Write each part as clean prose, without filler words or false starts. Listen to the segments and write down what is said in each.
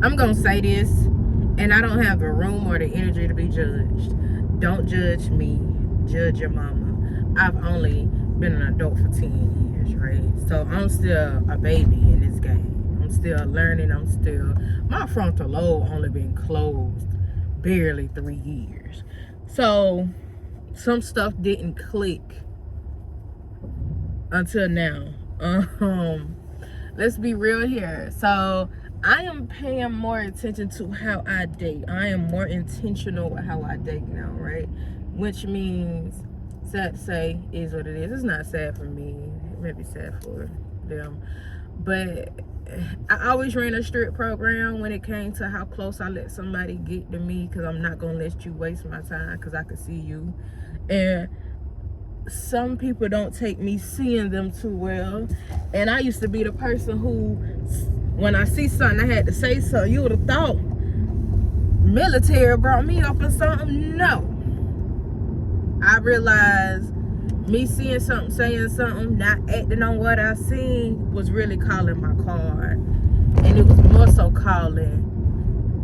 I'm gonna say this, and I don't have the room or the energy to be judged. Don't judge me, judge your mama. I've only been an adult for 10 years, right? So I'm still a baby in this game. I'm still learning. My frontal lobe only been closed barely 3 years. So some stuff didn't click until now. Let's be real here. So I am paying more attention to how I date. I am more intentional with how I date now, right? Which means, sad to say, is what it is. It's not sad for me. It may be sad for them. But I always ran a strict program when it came to how close I let somebody get to me, because I'm not going to let you waste my time because I could see you. And some people don't take me seeing them too well. And I used to be the person who, when I see something, I had to say something. You would have thought military brought me up or something. No. I realized me seeing something, saying something, not acting on what I seen was really calling my card. And it was more so calling.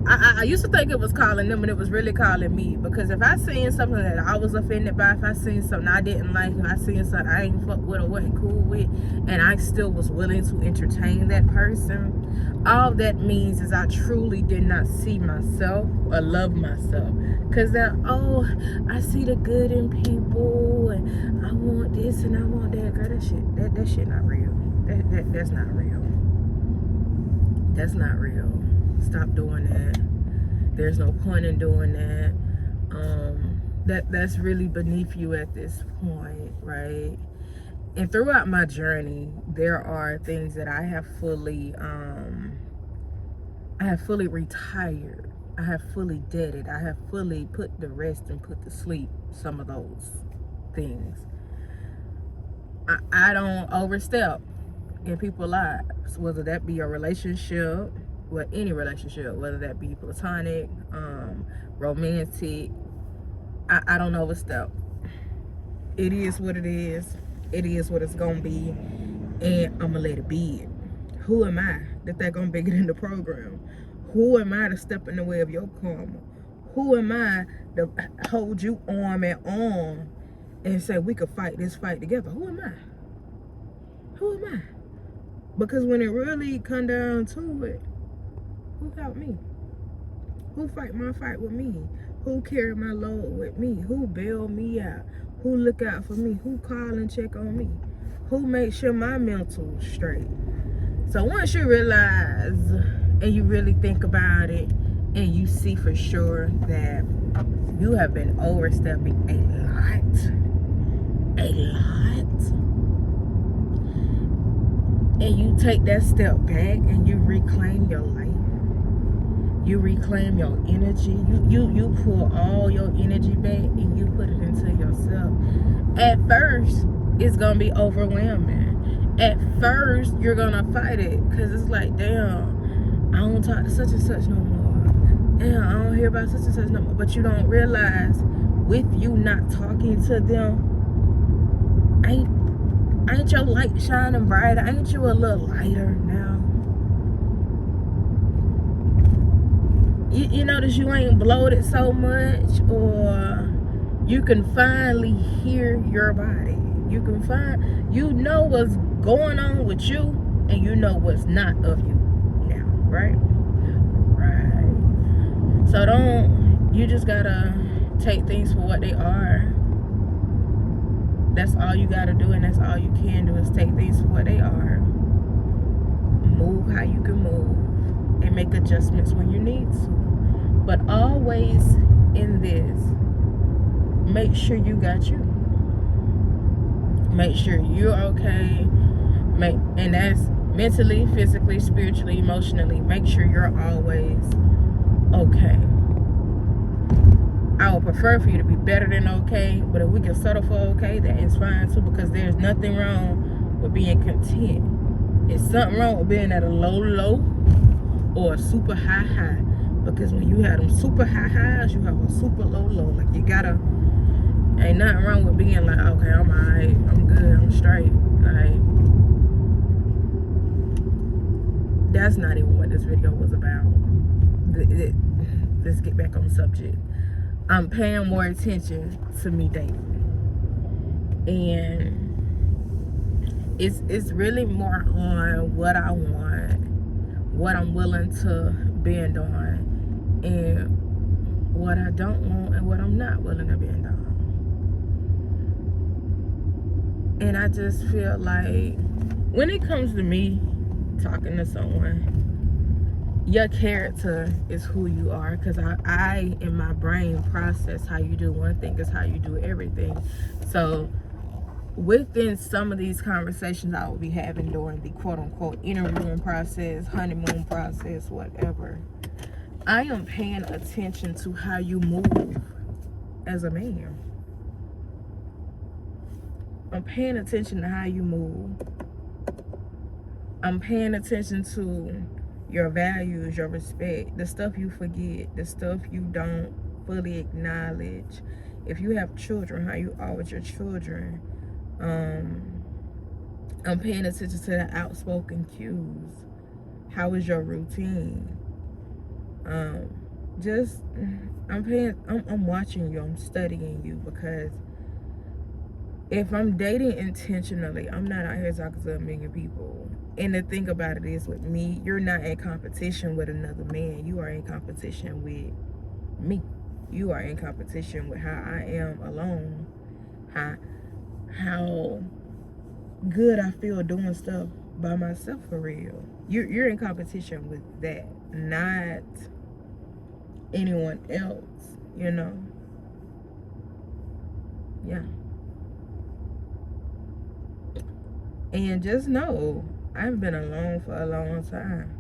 I used to think it was calling them, and it was really calling me. Because if I seen something that I was offended by, if I seen something I didn't like, if I seen something I ain't fuck with or wasn't cool with, and I still was willing to entertain that person, all that means is I truly did not see myself or love myself. Because that, oh, I see the good in people, and I want this and I want that. Girl, that shit not real. That's not real. That's not real. Stop doing that. There's no point in doing that. That's really beneath you at this point, right? And throughout my journey, there are things that I have fully retired. I have fully deaded. I have fully put to rest and put to sleep some of those things. I don't overstep in people's lives, whether that be a relationship, with any relationship, whether that be platonic, romantic. I don't overstep. It is what it is. It is what it's gonna be, and I'm gonna let it be. Who am I that they're gonna bring it in the program? Who am I to step in the way of your karma? Who am I to hold you arm in arm and say we could fight this fight together? Who am I? Who am I? Because when it really come down to it, who helped me? Who fight my fight with me? Who carry my load with me? Who bail me out? Who look out for me? Who call and check on me? Who make sure my mental's straight? So once you realize and you really think about it, and you see for sure that you have been overstepping a lot, and you take that step back and you reclaim your life, you reclaim your energy, you pull all your energy back and you put it into yourself. At first, it's gonna be overwhelming. At first, you're gonna fight it, because it's like, damn, I don't talk to such and such no more. Damn, I don't hear about such and such no more. But you don't realize, with you not talking to them, ain't your light shining brighter? Ain't you a little lighter now? You notice you ain't bloated so much, or you can finally hear your body. You know what's going on with you, and you know what's not of you now, right? Right. So you just gotta take things for what they are. That's all you gotta do, and that's all you can do, is take things for what they are. Move how you can move, and make adjustments when you need to. But always in this, make sure you got you. Make sure you're okay. And that's mentally, physically, spiritually, emotionally. Make sure you're always okay. I would prefer for you to be better than okay, but if we can settle for okay, that is fine too, because there's nothing wrong with being content. It's something wrong with being at a low or a super high. Because when you have them super high highs, you have a super low. Like, you gotta, ain't nothing wrong with being like, okay, I'm alright, I'm good, I'm straight. Like, that's not even what this video was about. let's get back on subject. I'm paying more attention to me dating. And it's really more on what I want, what I'm willing to bend on, and what I don't want and what I'm not willing to bend on. And I just feel like when it comes to me talking to someone, your character is who you are, because I in my brain process how you do one thing is how you do everything. So within some of these conversations I will be having during the quote-unquote interviewing process, honeymoon process, whatever, I am paying attention to how you move as a man. I'm paying attention to how you move. I'm paying attention to your values, your respect, the stuff you forget, the stuff you don't fully acknowledge. If you have children, how you are with your children. I'm paying attention to the outspoken cues. How is your routine? I'm watching you, I'm studying you, because if I'm dating intentionally, I'm not out here talking to a million people. And the thing about it is, with me, you're not in competition with another man. You are in competition with me. You are in competition with how I am alone. How good I feel doing stuff by myself, for real. You're in competition with that, not anyone else, you know? Yeah. And just know, I've been alone for a long time.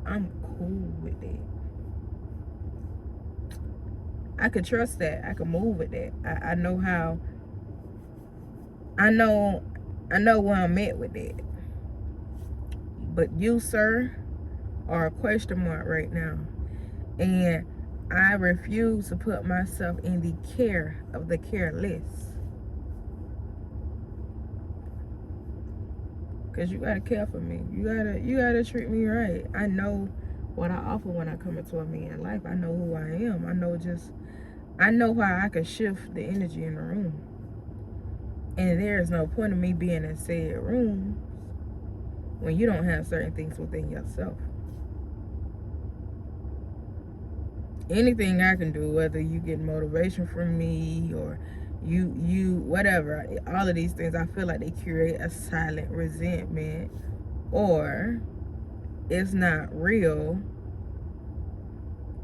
I'm cool with it. I could trust that. I could move with that. I know how. I know where I'm at with it. But you, sir, are a question mark right now. And I refuse to put myself in the care of the careless. Because you gotta care for me. You gotta treat me right. I know what I offer when I come into a man's life. I know who I am. I know how I can shift the energy in the room. And there is no point in me being in said rooms when you don't have certain things within yourself. Anything I can do, whether you get motivation from me or you whatever, all of these things, I feel like they create a silent resentment, or it's not real.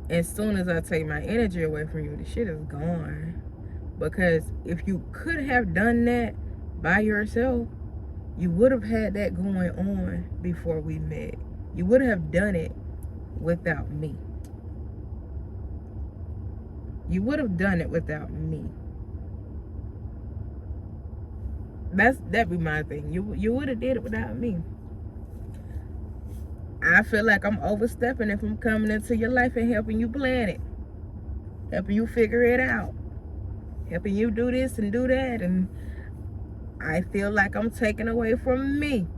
As soon as I take my energy away from you, the shit is gone. Because if you could have done that by yourself, you would have had that going on before we met. You would have done it without me. You would have done it without me. That'd be my thing. You would have did it without me. I feel like I'm overstepping if I'm coming into your life and helping you plan it, helping you figure it out, helping you do this and do that, and I feel like I'm taking away from me.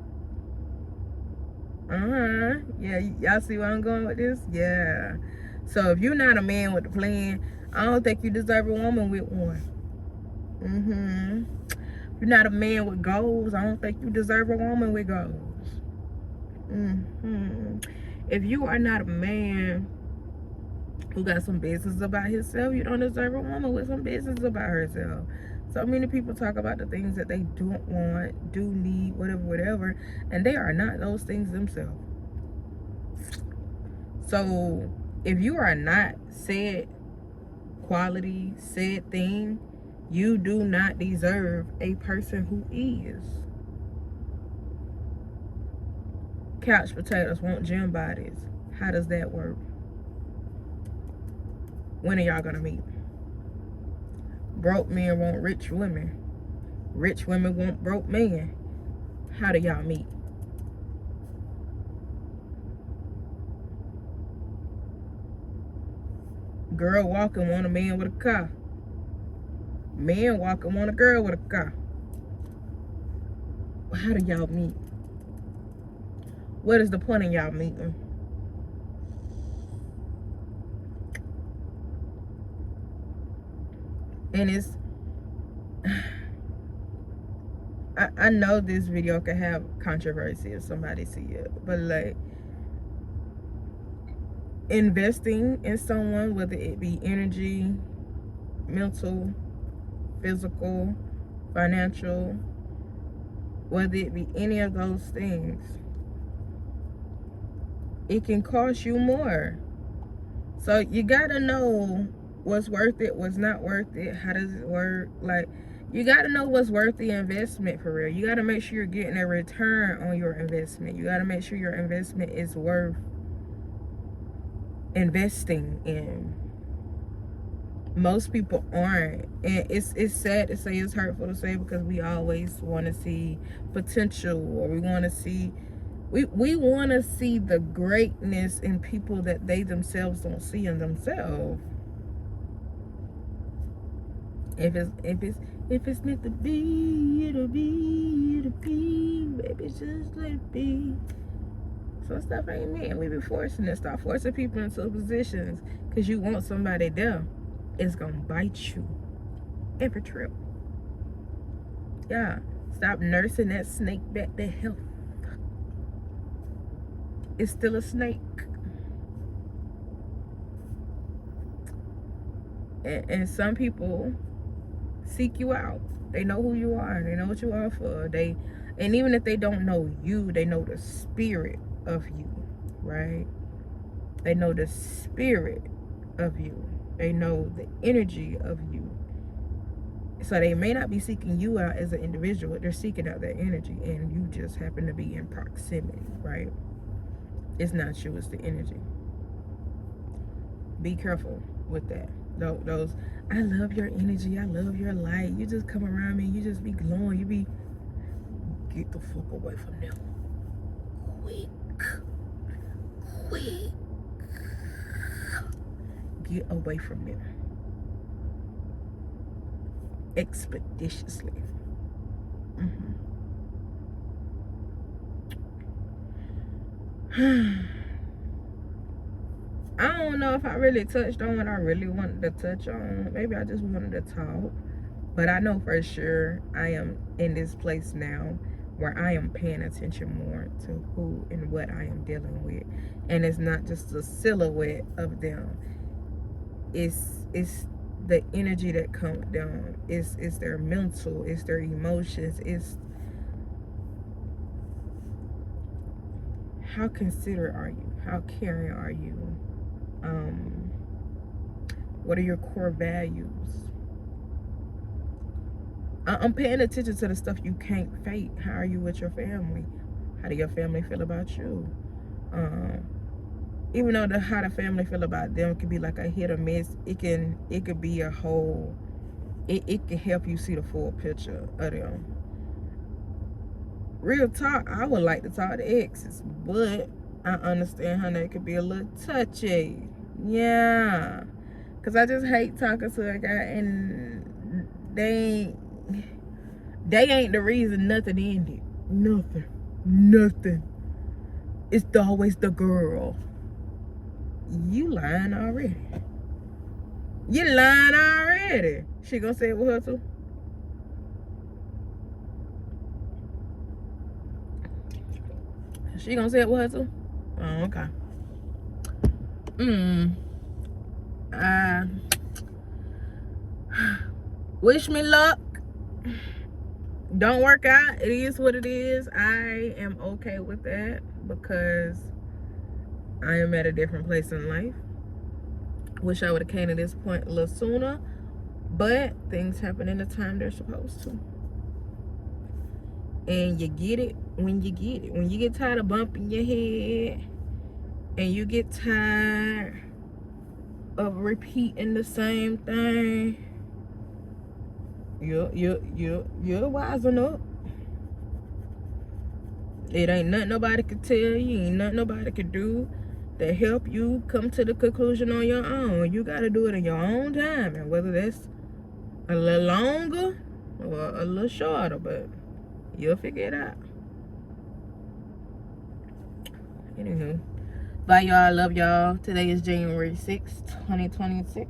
Yeah, y'all see where I'm going with this? Yeah. So if you're not a man with a plan, I don't think you deserve a woman with one. If you're not a man with goals, I don't think you deserve a woman with goals. If you are not a man who got some business about himself, you don't deserve a woman with some business about herself. So many people talk about the things that they don't want, do need, whatever, and they are not those things themselves. So if you are not said quality, said thing, you do not deserve a person who is. Couch potatoes want gym bodies. How does that work? When are y'all gonna meet? Broke men want rich women. Rich women want broke men. How do y'all meet? Girl walking want a man with a car. Man walking want a girl with a car. How do y'all meet? What is the point of y'all meeting? And it's I know this video could have controversy if somebody see it, but like, investing in someone, whether it be energy, mental, physical, financial, whether it be any of those things, it can cost you more. So you gotta know what's worth it, what's not worth it, how does it work. Like, you gotta know what's worth the investment for real. You gotta make sure you're getting a return on your investment. You gotta make sure your investment is worth investing in. Most people aren't, and it's sad to say, it's hurtful to say, because we always want to see potential, or we want to see we want to see the greatness in people that they themselves don't see in themselves. If it's meant to be, it'll be, baby, just let it be. Some stuff ain't meant. We be forcing it. Stop forcing people into positions because you want somebody there. It's gonna bite you every trip. Yeah, stop nursing that snake back to health. It's still a snake. And some people seek you out. They know who you are. They know what you are for. And even if they don't know you, they know the spirit of you, right? They know the spirit of you. They know the energy of you. So they may not be seeking you out as an individual. They're seeking out that energy, and you just happen to be in proximity, right? It's not you, it's the energy. Be careful with that. Those, I love your energy, I love your light. You just come around me, you just be glowing. You be, get the fuck away from them. Quick. Get away from them. Expeditiously. I don't know if I really touched on what I really wanted to touch on. Maybe I just wanted to talk. But I know for sure I am in this place now where I am paying attention more to who and what I am dealing with. And it's not just the silhouette of them. It's the energy that comes with them. It's their mental, it's their emotions, it's how considerate are you? How caring are you? What are your core values? I'm paying attention to the stuff you can't fake. How are you with your family? How do your family feel about you? Even though how the family feel about them could be like a hit or miss, it could be a whole. It can help you see the full picture of them. Real talk, I would like to talk to exes, but I understand how that could be a little touchy. Yeah, cause I just hate talking to a guy and they ain't the reason nothing ended. Nothing. It's always the girl. You lying already. You lying already. She gonna say it with her too? She gonna say it with her too? Oh, okay. Wish me luck. Don't work out. It is what it is. I am okay with that because I am at a different place in life. Wish I would have came to this point a little sooner, but things happen in the time they're supposed to. And you get it when you get it. When you get tired of bumping your head and you get tired of repeating the same thing, you're wising up. It ain't nothing nobody can tell you, ain't nothing nobody can do to help you come to the conclusion on your own. You gotta do it in your own time, and whether that's a little longer or a little shorter, but you'll figure it out. Anywho, bye y'all. I love y'all. Today is January 6th, 2026.